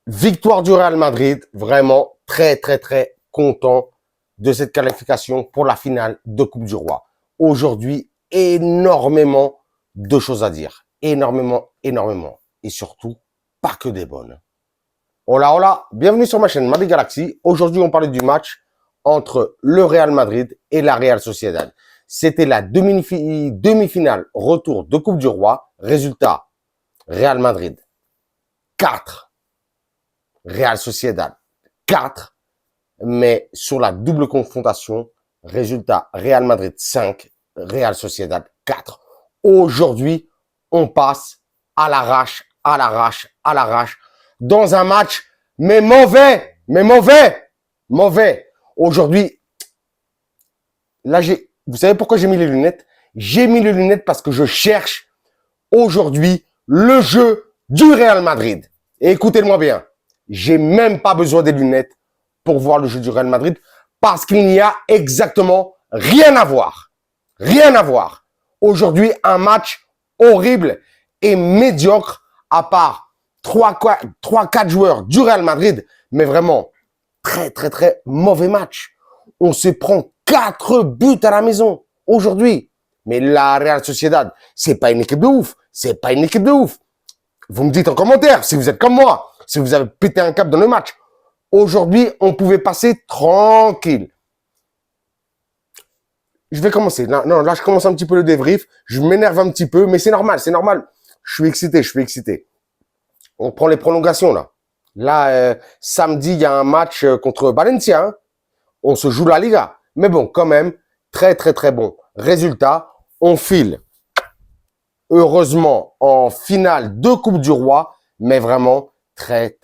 Victoire du Real Madrid, vraiment très très très content de cette qualification pour la finale de Coupe du Roi. Aujourd'hui, énormément de choses à dire. Énormément, énormément. Et surtout, pas que des bonnes. Hola, hola, bienvenue sur ma chaîne Madrid Galaxy. Aujourd'hui, on parlait du match entre le Real Madrid et la Real Sociedad. C'était la demi-finale retour de Coupe du Roi. Résultat, Real Madrid 4. Real Sociedad 4, mais sur la double confrontation, résultat Real Madrid 5, Real Sociedad 4. Aujourd'hui, on passe à l'arrache, à l'arrache, à l'arrache, dans un match, mais mauvais, mauvais. Aujourd'hui, là, vous savez pourquoi j'ai mis les lunettes? J'ai mis les lunettes parce que je cherche aujourd'hui le jeu du Real Madrid. Et écoutez-moi bien. J'ai même pas besoin des lunettes pour voir le jeu du Real Madrid parce qu'il n'y a exactement rien à voir. Rien à voir. Aujourd'hui, un match horrible et médiocre à part 3-4 joueurs du Real Madrid, mais vraiment très mauvais match. On se prend 4 buts à la maison aujourd'hui. Mais la Real Sociedad, c'est pas une équipe de ouf. C'est pas une équipe de ouf. Vous me dites en commentaire si vous êtes comme moi. Si vous avez pété un cap dans le match. Aujourd'hui, on pouvait passer tranquille. Je vais commencer. Non, là, je commence un petit peu le débrief. Je m'énerve un petit peu, mais c'est normal, c'est normal. Je suis excité. On prend les prolongations, là. Là, samedi, il y a un match contre Valencia. Hein. On se joue la Liga. Mais bon, quand même, très bon. Résultat, on file. Heureusement, en finale de Coupe du Roi, mais vraiment, très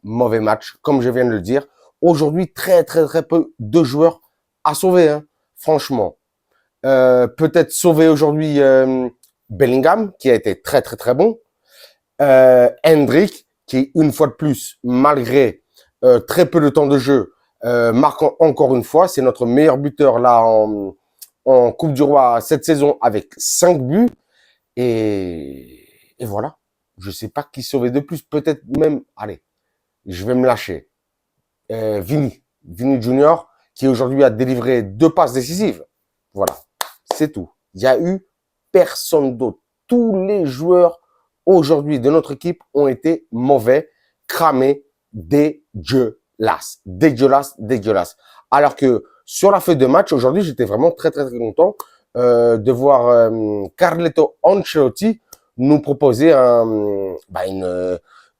mauvais match, comme je viens de le dire. Aujourd'hui, très peu de joueurs à sauver, hein, franchement. Peut-être sauver aujourd'hui Bellingham, qui a été très bon. Hendrick, qui, une fois de plus, malgré très peu de temps de jeu, marque encore une fois. C'est notre meilleur buteur là en Coupe du Roi cette saison avec 5 buts. Et voilà. Je sais pas qui sauver de plus. Peut-être même, allez, je vais me lâcher. Vini Junior, qui aujourd'hui a délivré 2 passes décisives. Voilà, c'est tout. Il y a eu personne d'autre. Tous les joueurs aujourd'hui de notre équipe ont été mauvais, cramés, dégueulasses. Alors que sur la feuille de match, aujourd'hui, j'étais vraiment très content de voir Carleto Ancelotti nous proposer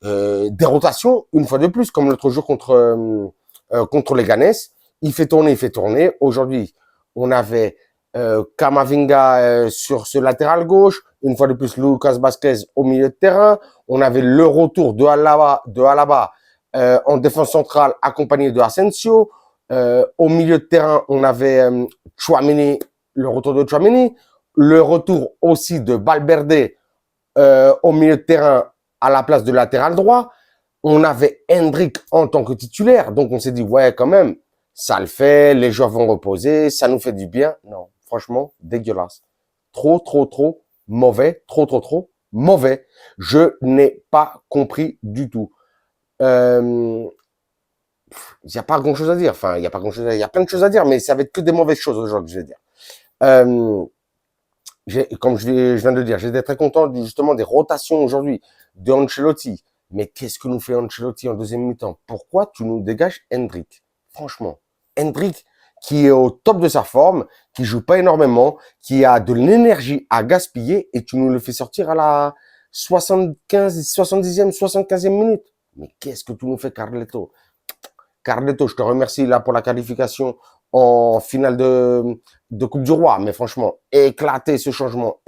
des rotations une fois de plus, comme l'autre jour contre les Ganes. Il fait tourner. Aujourd'hui, on avait Camavinga sur ce latéral gauche, une fois de plus Lucas Vázquez au milieu de terrain. On avait le retour de Alaba en défense centrale accompagné de Asensio. Au milieu de terrain, on avait Tchouaméni, le retour de Tchouaméni, le retour aussi de Valverde au milieu de terrain à la place de latéral droit. On avait Hendrick en tant que titulaire, donc on s'est dit ouais quand même, ça le fait, les joueurs vont reposer, ça nous fait du bien. Non, franchement, dégueulasse. Trop mauvais, trop mauvais. Je n'ai pas compris du tout. Il n'y a pas grand chose à dire. Enfin, il y a pas grand chose à dire. Il y a plein de choses à dire, mais ça va être que des mauvaises choses aujourd'hui, je vais dire. Comme je viens de le dire, j'étais très content justement des rotations aujourd'hui de Ancelotti. Mais qu'est-ce que nous fait Ancelotti en deuxième mi-temps? Pourquoi tu nous dégages Hendrick? Franchement, Hendrick qui est au top de sa forme, qui joue pas énormément, qui a de l'énergie à gaspiller et tu nous le fais sortir à la 75e minute. Mais qu'est-ce que tu nous fais, Carleto? Carleto, je te remercie là pour la qualification en finale de Coupe du Roi. Mais franchement, éclater ce changement.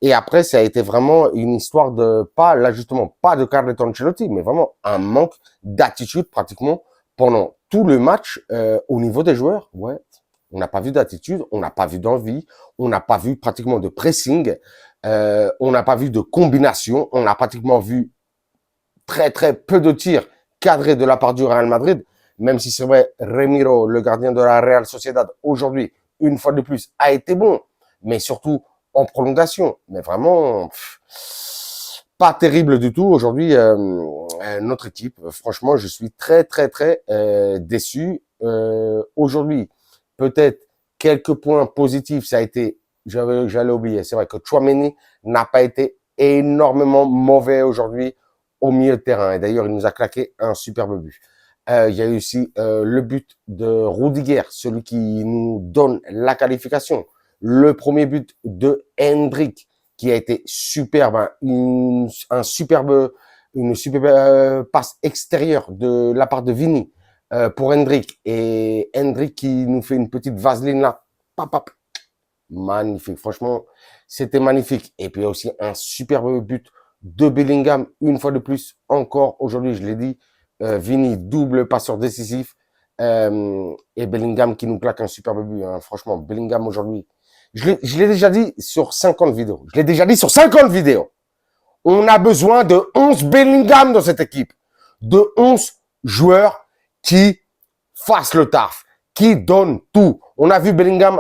Et après, ça a été vraiment une histoire de pas de Carleto Ancelotti, mais vraiment un manque d'attitude pratiquement pendant tout le match au niveau des joueurs. Ouais, on n'a pas vu d'attitude, on n'a pas vu d'envie, on n'a pas vu pratiquement de pressing, on n'a pas vu de combination, on a pratiquement vu très peu de tirs cadrés de la part du Real Madrid, même si c'est vrai, Remiro, le gardien de la Real Sociedad, aujourd'hui, une fois de plus, a été bon, mais surtout en prolongation. Mais vraiment, pas terrible du tout. Aujourd'hui, notre équipe. Franchement, je suis très, très, très déçu. Aujourd'hui, peut-être quelques points positifs, ça a été, j'allais oublier, c'est vrai que Tchouaméni n'a pas été énormément mauvais aujourd'hui au milieu de terrain. Et d'ailleurs, il nous a claqué un superbe but. Il y a eu aussi le but de Rudiger, celui qui nous donne la qualification. Le premier but de Hendrick, qui a été superbe, hein, une superbe passe extérieure de la part de Vini pour Hendrick. Et Hendrick qui nous fait une petite vaseline là. Pap, pap. Magnifique. Franchement, c'était magnifique. Et puis aussi un superbe but de Bellingham, une fois de plus, encore aujourd'hui, je l'ai dit, Vini, double passeur décisif, et Bellingham qui nous claque un superbe but. Hein. Franchement, Bellingham aujourd'hui, je l'ai déjà dit sur 50 vidéos. Je l'ai déjà dit sur 50 vidéos. On a besoin de 11 Bellingham dans cette équipe. De 11 joueurs qui fassent le taf, qui donnent tout. On a vu Bellingham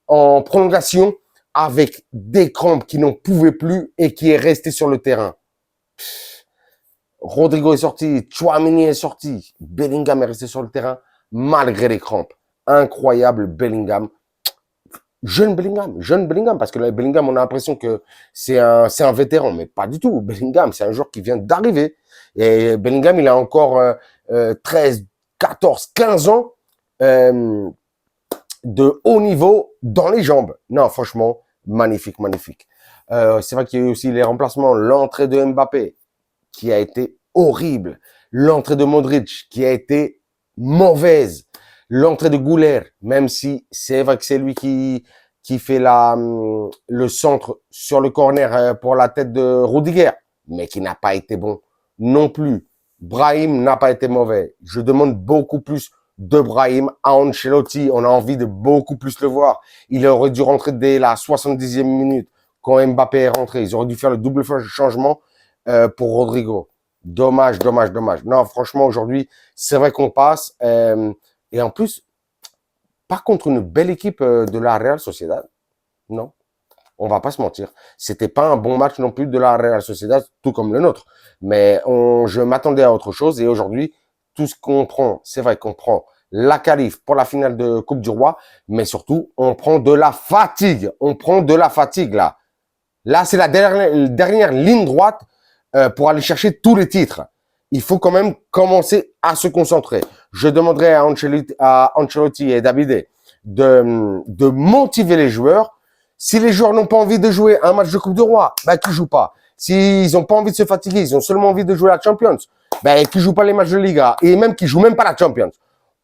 en prolongation avec des crampes qui n'en pouvaient plus et qui est resté sur le terrain. Rodrigo est sorti, Tchouaméni est sorti, Bellingham est resté sur le terrain malgré les crampes. Incroyable Bellingham. Jeune Bellingham, parce que là, Bellingham, on a l'impression que c'est un vétéran, mais pas du tout. Bellingham, c'est un joueur qui vient d'arriver. Et Bellingham, il a encore 13, 14, 15 ans de haut niveau dans les jambes. Non, franchement, magnifique, magnifique. C'est vrai qu'il y a eu aussi les remplacements, l'entrée de Mbappé, qui a été horrible. L'entrée de Modric, qui a été mauvaise. L'entrée de Gouler, même si c'est vrai que c'est lui qui fait le centre sur le corner pour la tête de Rudiger, mais qui n'a pas été bon non plus. Brahim n'a pas été mauvais. Je demande beaucoup plus de Brahim à Ancelotti. On a envie de beaucoup plus le voir. Il aurait dû rentrer dès la 70e minute quand Mbappé est rentré. Ils auraient dû faire le double changement pour Rodrigo. Dommage, dommage, dommage. Non, franchement, aujourd'hui, c'est vrai qu'on passe. Et en plus, par contre, une belle équipe de la Real Sociedad. Non, on va pas se mentir. C'était pas un bon match non plus de la Real Sociedad, tout comme le nôtre. Mais je m'attendais à autre chose. Et aujourd'hui, tout ce qu'on prend, c'est vrai qu'on prend la qualif pour la finale de Coupe du Roi, mais surtout, on prend de la fatigue. On prend de la fatigue, là. Là, c'est la dernière ligne droite pour aller chercher tous les titres. Il faut quand même commencer à se concentrer. Je demanderai à Ancelotti et Davide de motiver les joueurs. Si les joueurs n'ont pas envie de jouer un match de Coupe du Roi, ben, qu'ils jouent pas. S'ils n'ont pas envie de se fatiguer, ils ont seulement envie de jouer la Champions, ben, qu'ils jouent pas les matchs de Liga et même qu'ils jouent même pas la Champions.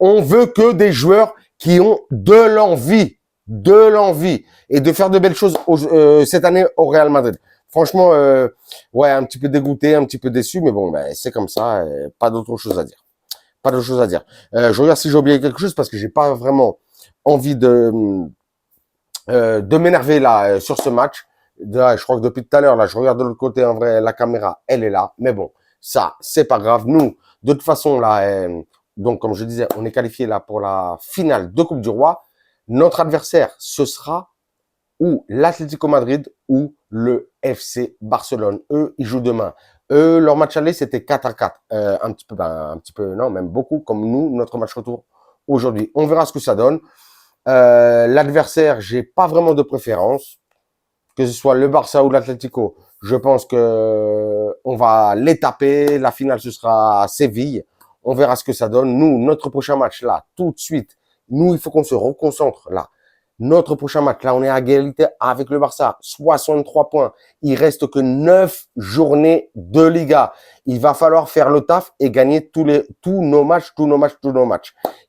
On veut que des joueurs qui ont de l'envie et de faire de belles choses cette année au Real Madrid. Franchement, ouais, un petit peu dégoûté, un petit peu déçu, mais bon, ben, c'est comme ça, pas d'autre chose à dire. Pas d'autre chose à dire. Je regarde si j'ai oublié quelque chose parce que j'ai pas vraiment envie de m'énerver là sur ce match. Là, je crois que depuis tout à l'heure, là, je regarde de l'autre côté, en vrai, la caméra, elle est là. Mais bon, ça, c'est pas grave. Nous, de toute façon, là, donc, comme je disais, on est qualifié là pour la finale de Coupe du Roi. Notre adversaire, ce sera ou l'Atlético Madrid ou le FC Barcelone. Eux, ils jouent demain. Eux, leur match aller, c'était 4-4. Un petit peu, non, même beaucoup, comme nous, notre match retour aujourd'hui. On verra ce que ça donne. L'adversaire, j'ai pas vraiment de préférence. Que ce soit le Barça ou l'Atlético, je pense que on va les taper. La finale, ce sera à Séville. On verra ce que ça donne. Nous, notre prochain match, là, tout de suite, nous, il faut qu'on se reconcentre, là. Notre prochain match, là, on est à égalité avec le Barça, 63 points. Il reste que 9 journées de Liga. Il va falloir faire le taf et gagner tous nos matchs.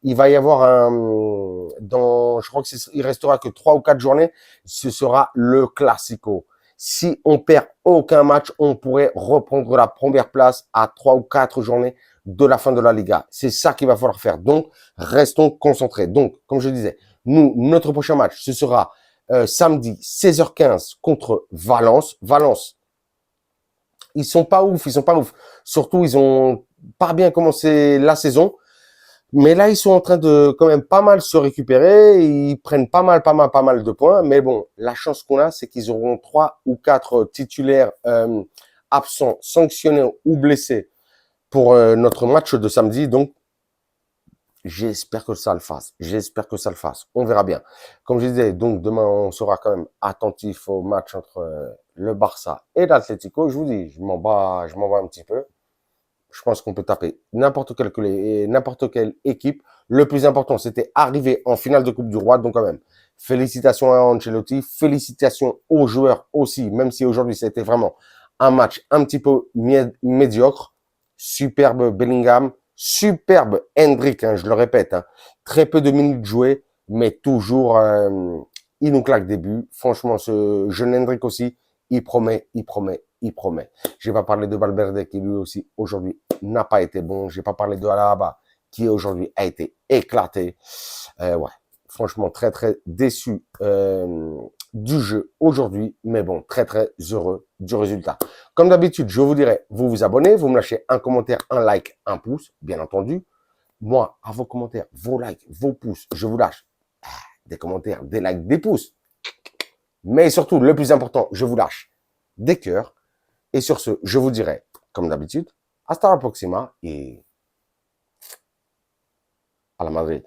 Il va y avoir je crois il restera que 3 ou 4 journées. Ce sera le Classico. Si on perd aucun match, on pourrait reprendre la première place à 3 ou 4 journées de la fin de la Liga. C'est ça qu'il va falloir faire. Donc, restons concentrés. Donc, comme je disais, nous, notre prochain match, ce sera samedi 16h15 contre Valence. Valence, ils sont pas ouf. Surtout, ils ont pas bien commencé la saison. Mais là, ils sont en train de quand même pas mal se récupérer. Ils prennent pas mal de points. Mais bon, la chance qu'on a, c'est qu'ils auront 3 ou 4 titulaires absents, sanctionnés ou blessés pour notre match de samedi. Donc, j'espère que ça le fasse. J'espère que ça le fasse. On verra bien. Comme je disais, donc demain, on sera quand même attentif au match entre le Barça et l'Atlético. Je vous dis, je m'en bats un petit peu. Je pense qu'on peut taper n'importe quelle équipe. Le plus important, c'était arriver en finale de Coupe du Roi. Donc quand même, félicitations à Ancelotti, félicitations aux joueurs aussi, même si aujourd'hui c'était vraiment un match un petit peu médiocre. Superbe Bellingham, superbe Hendrick, hein, je le répète, hein, très peu de minutes jouées, mais toujours il nous claque des buts. Franchement, ce jeune Hendrick aussi, il promet, il promet, il promet. Je vais pas parler de Valverde qui lui aussi aujourd'hui n'a pas été bon. Je vais pas parler de Alaba qui aujourd'hui a été éclaté. Ouais, franchement très très déçu du jeu aujourd'hui, mais bon, très très heureux du résultat. Comme d'habitude, je vous dirais, vous vous abonnez, vous me lâchez un commentaire, un like, un pouce, bien entendu. Moi, à vos commentaires, vos likes, vos pouces, je vous lâche des commentaires, des likes, des pouces. Mais surtout, le plus important, je vous lâche des cœurs. Et sur ce, je vous dirai, comme d'habitude, hasta la próxima et à la Madrid.